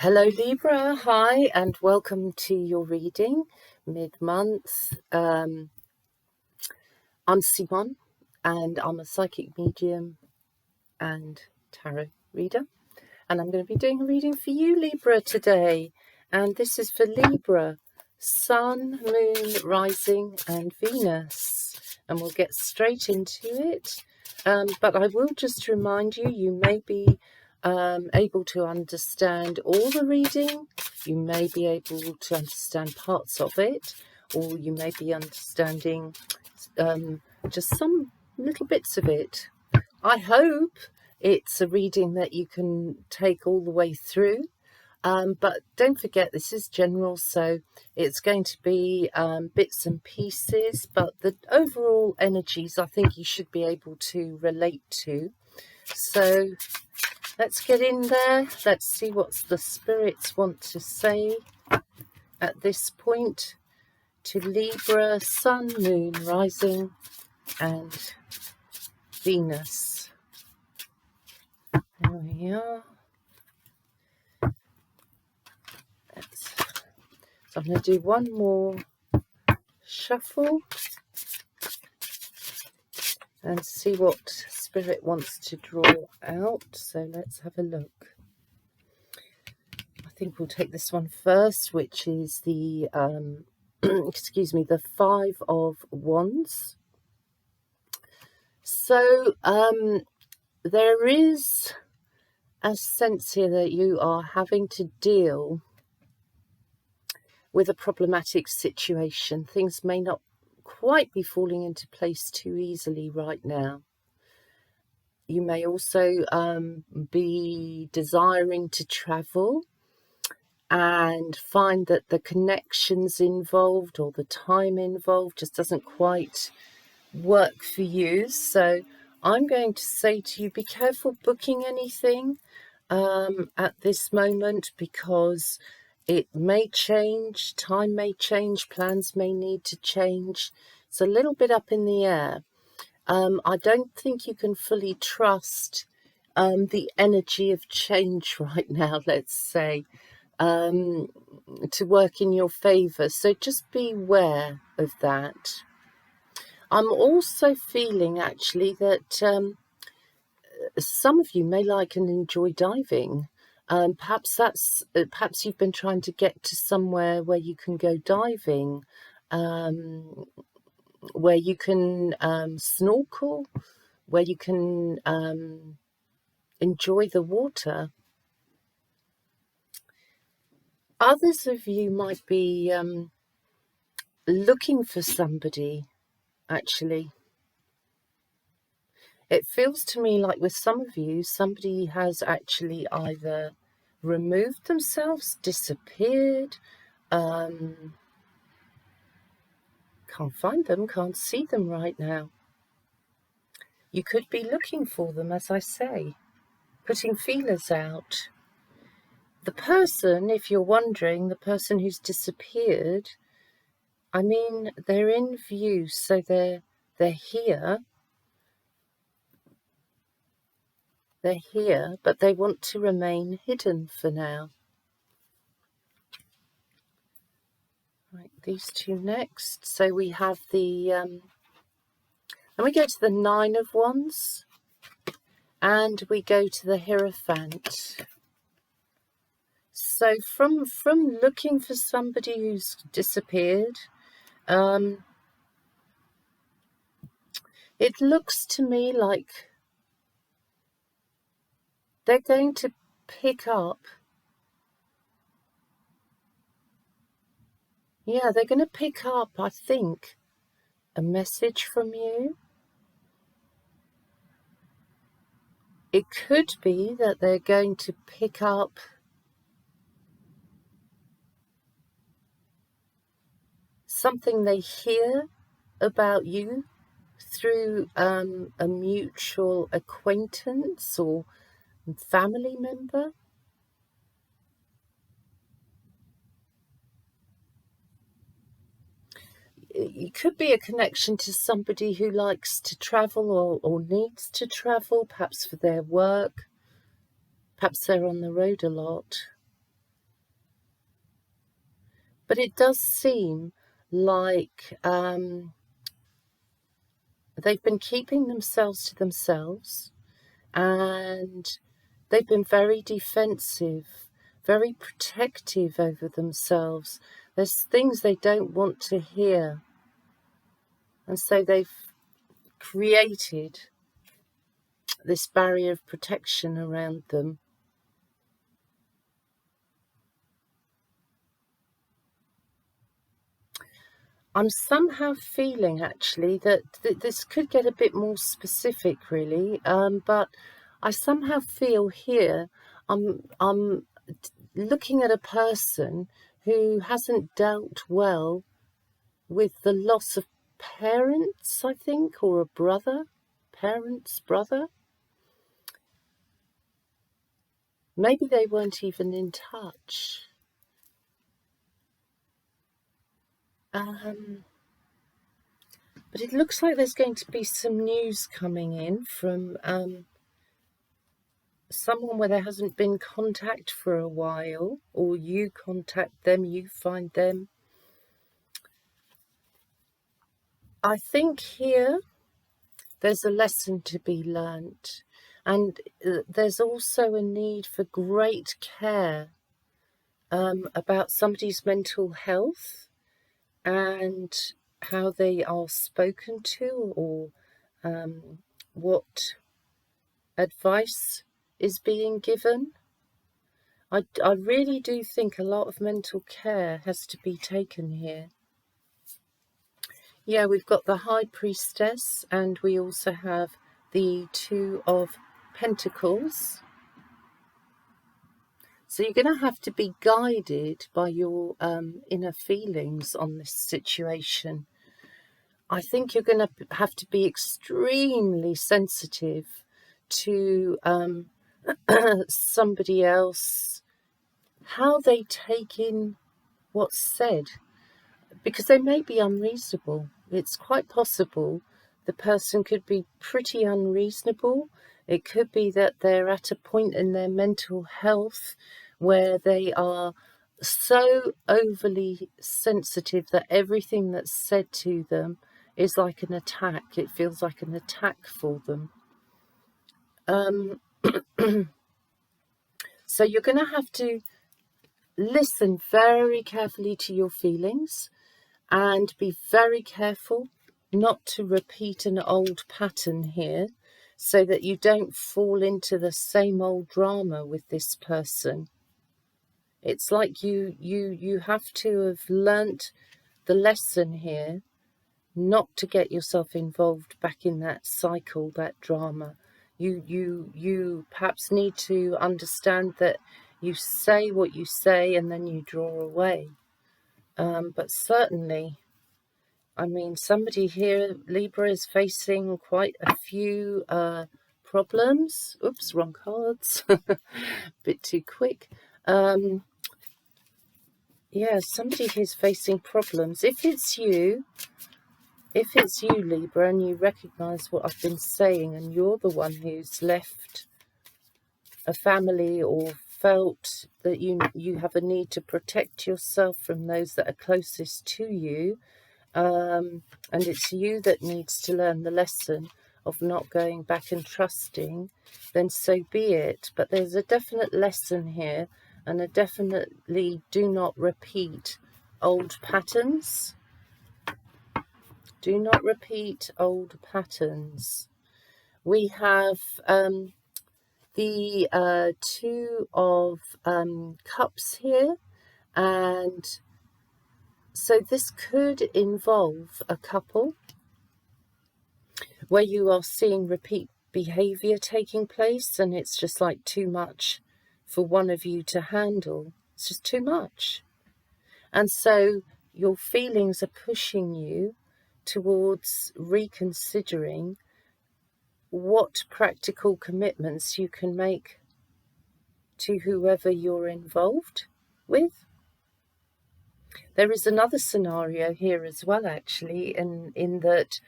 Hello Libra, hi and welcome to your reading mid-month. I'm Simon and I'm a psychic medium and tarot reader, and I'm going to be doing a reading for you Libra today, and this is for Libra, Sun, Moon, Rising and Venus, and we'll get straight into it. But I will just remind you, you may be able to understand all the reading, you may be able to understand parts of it, or you may be understanding just some little bits of it. I hope it's a reading that you can take all the way through. But don't forget, this is general, so it's going to be bits and pieces, but the overall energies I think you should be able to relate to. So let's get in there. Let's see what the spirits want to say at this point to Libra, Sun, Moon, Rising and Venus. There we are. So I'm going to do one more shuffle and see what Spirit wants to draw out. So let's have a look. I think we'll take this one first, which is the excuse me, the Five of Wands. So there is a sense here that you are having to deal with a problematic situation. Things may not quite be falling into place too easily right now. You may also be desiring to travel and find that the connections involved or the time involved just doesn't quite work for you. So I'm going to say to you, be careful booking anything at this moment, because it may change, time may change, plans may need to change. It's a little bit up in the air. I don't think you can fully trust the energy of change right now, let's say, to work in your favour. So just beware of that. I'm also feeling actually that some of you may like and enjoy diving. Perhaps you've been trying to get to somewhere where you can go diving, where you can snorkel, where you can enjoy the water. Others of you might be looking for somebody, actually. It feels to me like with some of you, somebody has actually either removed themselves, disappeared, can't find them, can't see them right now. You could be looking for them, as I say, putting feelers out. The person, if you're wondering, the person who's disappeared, I mean, they're in view, so they're here. They're here, but they want to remain hidden for now. Right, these two next. So we have the, and we go to the Nine of Wands, and we go to the Hierophant. So from looking for somebody who's disappeared, it looks to me like they're going to pick up. Yeah, they're going to pick up, I think, a message from you. It could be that they're going to pick up something they hear about you through a mutual acquaintance or family member. It could be a connection to somebody who likes to travel or needs to travel, perhaps for their work. Perhaps they're on the road a lot. But it does seem like they've been keeping themselves to themselves, and they've been very defensive, very protective over themselves. There's things they don't want to hear, and so they've created this barrier of protection around them. I'm somehow feeling actually that this could get a bit more specific, really, but I somehow feel here I'm looking at a person who hasn't dealt well with the loss of parents, I think, or a brother, parents, brother. Maybe they weren't even in touch. But it looks like there's going to be some news coming in from someone where there hasn't been contact for a while, or you contact them, you find them. I think here there's a lesson to be learnt, and there's also a need for great care about somebody's mental health and how they are spoken to, or what advice is being given. I really do think a lot of mental care has to be taken here. Yeah, we've got the High Priestess, and we also have the Two of Pentacles. So you're going to have to be guided by your inner feelings on this situation. I think you're going to have to be extremely sensitive to somebody else, how they take in what's said, because they may be unreasonable. It's quite possible the person could be pretty unreasonable. It could be that they're at a point in their mental health where they are so overly sensitive that everything that's said to them is like an attack. It feels like an attack for them. So you're going to have to listen very carefully to your feelings and be very careful not to repeat an old pattern here, so that you don't fall into the same old drama with this person. It's like you have to have learnt the lesson here not to get yourself involved back in that cycle, that drama. You perhaps need to understand that you say what you say and then you draw away. But certainly, I mean, somebody here, Libra, is facing quite a few problems. Oops, wrong cards. Bit too quick. Yeah, somebody here's facing problems. If it's you, Libra, and you recognise what I've been saying, and you're the one who's left a family or felt that you have a need to protect yourself from those that are closest to you, and it's you that needs to learn the lesson of not going back and trusting, then so be it. But there's a definite lesson here, and a definitely do not repeat old patterns. Do not repeat old patterns. We have the Two of Cups here, and so this could involve a couple where you are seeing repeat behavior taking place, and it's just like too much for one of you to handle. It's just too much. And so your feelings are pushing you towards reconsidering what practical commitments you can make to whoever you're involved with. There is another scenario here as well, actually, in that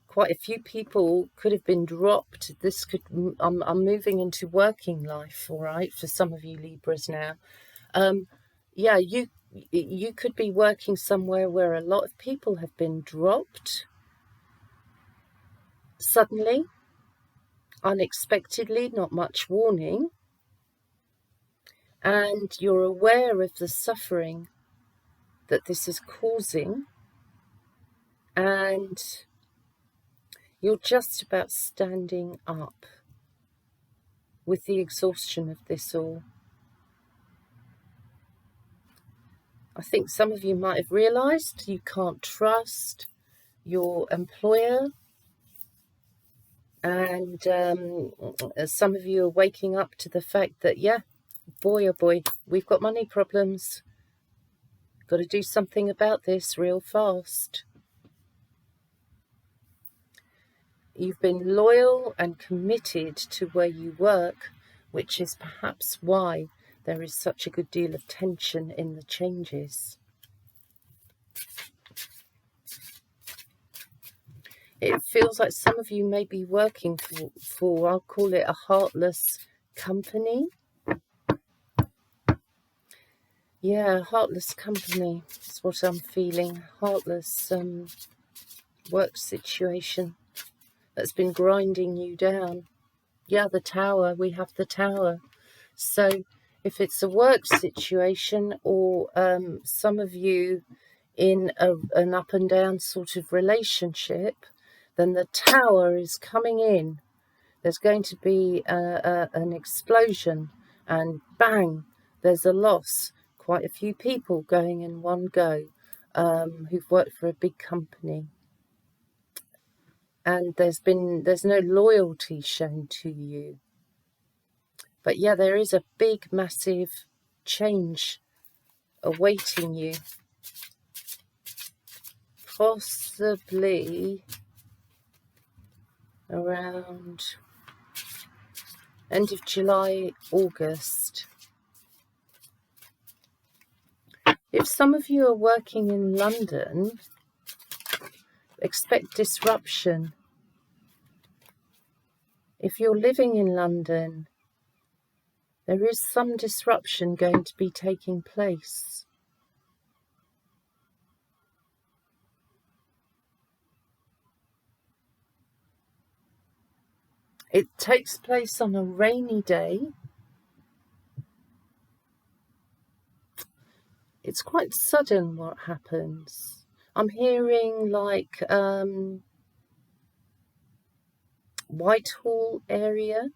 quite a few people could have been dropped. This could, I'm moving into working life, all right, for some of you Libras now. Yeah, you could be working somewhere where a lot of people have been dropped suddenly, unexpectedly, not much warning, and you're aware of the suffering that this is causing, and you're just about standing up with the exhaustion of this all. I think some of you might have realised you can't trust your employer, and some of you are waking up to the fact that, yeah, boy oh boy, we've got money problems. Got to do something about this real fast. You've been loyal and committed to where you work, which is perhaps why there is such a good deal of tension in the changes. It feels like some of you may be working for I'll call it a heartless company. Yeah, heartless company is what I'm feeling. Heartless work situation that's been grinding you down. Yeah, the tower, we have the tower. So if it's a work situation, or some of you in an up and down sort of relationship, then the tower is coming in. There's going to be an explosion, and bang, there's a loss. Quite a few people going in one go who've worked for a big company. And there's no loyalty shown to you. But yeah, there is a big, massive change awaiting you. Possibly around end of July, August. If some of you are working in London, expect disruption. If you're living in London, there is some disruption going to be taking place. It takes place on a rainy day. It's quite sudden what happens. I'm hearing like Whitehall area,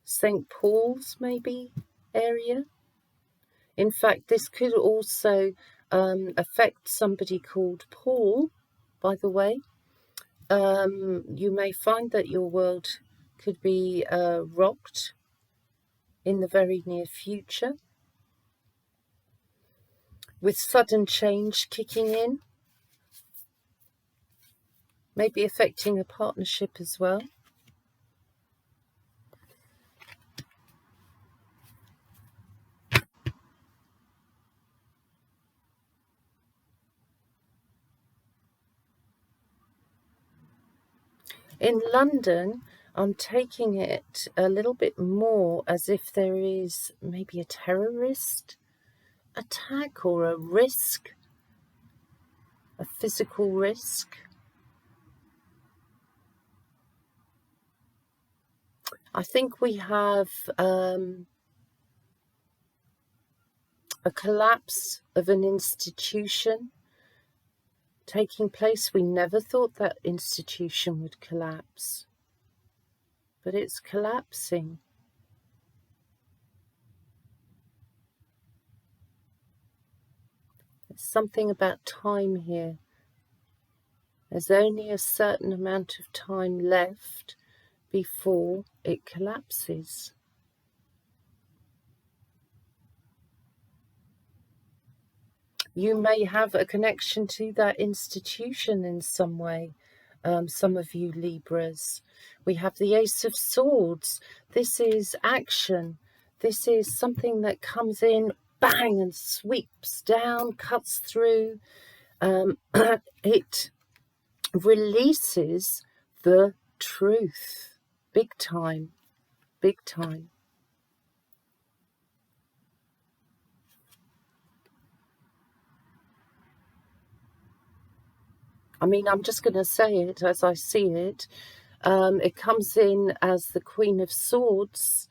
St. Paul's maybe area. In fact, this could also affect somebody called Paul, by the way. You may find that your world could be rocked in the very near future, with sudden change kicking in, maybe affecting a partnership as well. In London, I'm taking it a little bit more as if there is maybe a terrorist attack or a risk, a physical risk. I think we have a collapse of an institution taking place. We never thought that institution would collapse, but it's collapsing. There's something about time here. There's only a certain amount of time left before it collapses. You may have a connection to that institution in some way. Some of you Libras. We have the Ace of Swords. This is action. This is something that comes in, bang, and sweeps down, cuts through. It releases the truth. Big time. Big time. I mean, I'm just going to say it as I see it. It comes in as the Queen of Swords.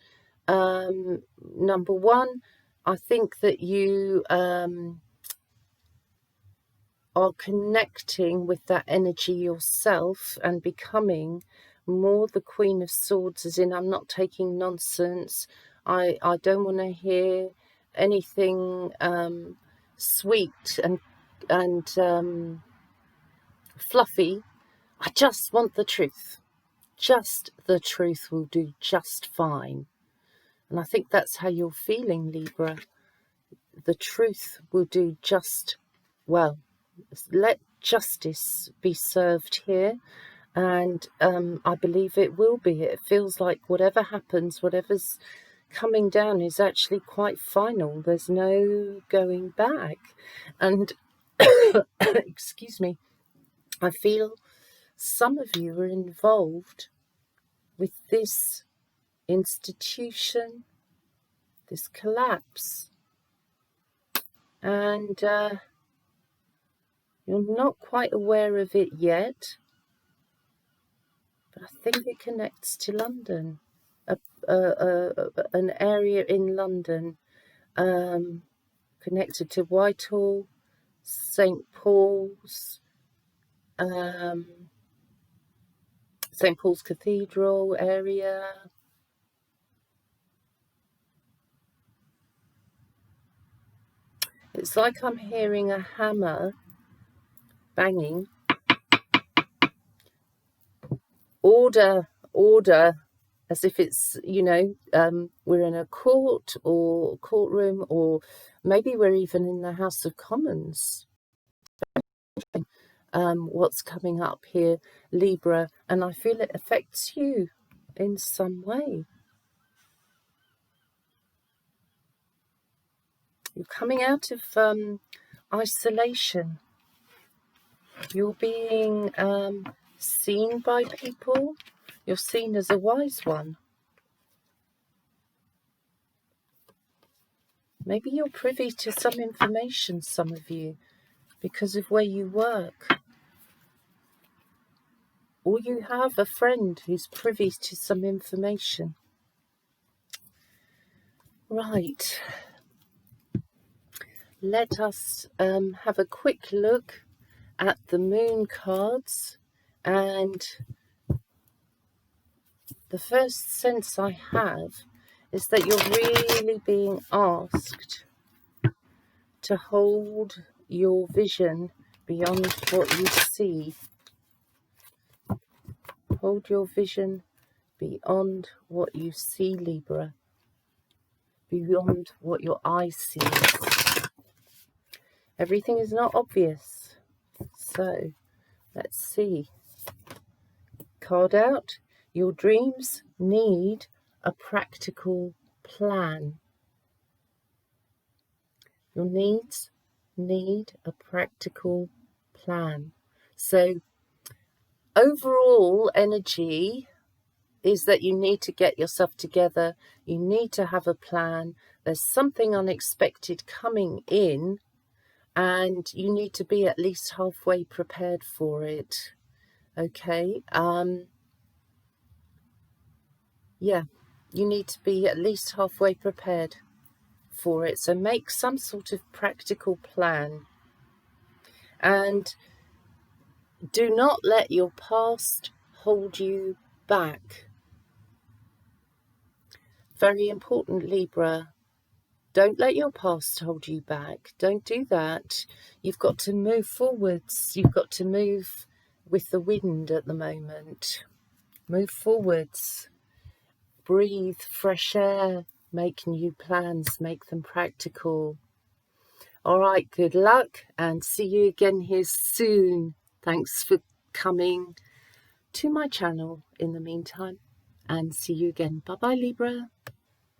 Number one, I think that you are connecting with that energy yourself and becoming more the Queen of Swords, as in I'm not taking nonsense. I don't want to hear anything sweet and fluffy. I just want the truth. Just the truth will do just fine. And I think that's how you're feeling, Libra. The truth will do just well. Let justice be served here, and I believe it will be. It feels like whatever happens, whatever's coming down is actually quite final. There's no going back. And excuse me, I feel some of you are involved with this institution, this collapse, and you're not quite aware of it yet, but I think it connects to London, an area in London, connected to Whitehall, St Paul's, St Paul's Cathedral area. It's like I'm hearing a hammer banging. Order, order, as if it's, you know, we're in a court or courtroom, or maybe we're even in the House of Commons. What's coming up here, Libra, and I feel it affects you in some way. You're coming out of isolation. You're being seen by people. You're seen as a wise one. Maybe you're privy to some information, some of you, because of where you work. Or you have a friend who's privy to some information. Right. Let us have a quick look at the moon cards, and the first sense I have is that you're really being asked to hold your vision beyond what you see. Hold your vision beyond what you see, Libra. Beyond what your eye sees. Everything is not obvious. So, let's see. Card out. Your dreams need a practical plan. Your needs need a practical plan. So, overall energy is that you need to get yourself together. You need to have a plan. There's something unexpected coming in, and you need to be at least halfway prepared for it. Okay? Yeah, you need to be at least halfway prepared for it. So make some sort of practical plan. And do not let your past hold you back. Very important, Libra. Don't let your past hold you back. Don't do that. You've got to move forwards. You've got to move with the wind at the moment. Move forwards. Breathe fresh air. Make new plans. Make them practical. All right, good luck, and see you again here soon. Thanks for coming to my channel in the meantime, and see you again. Bye-bye, Libra.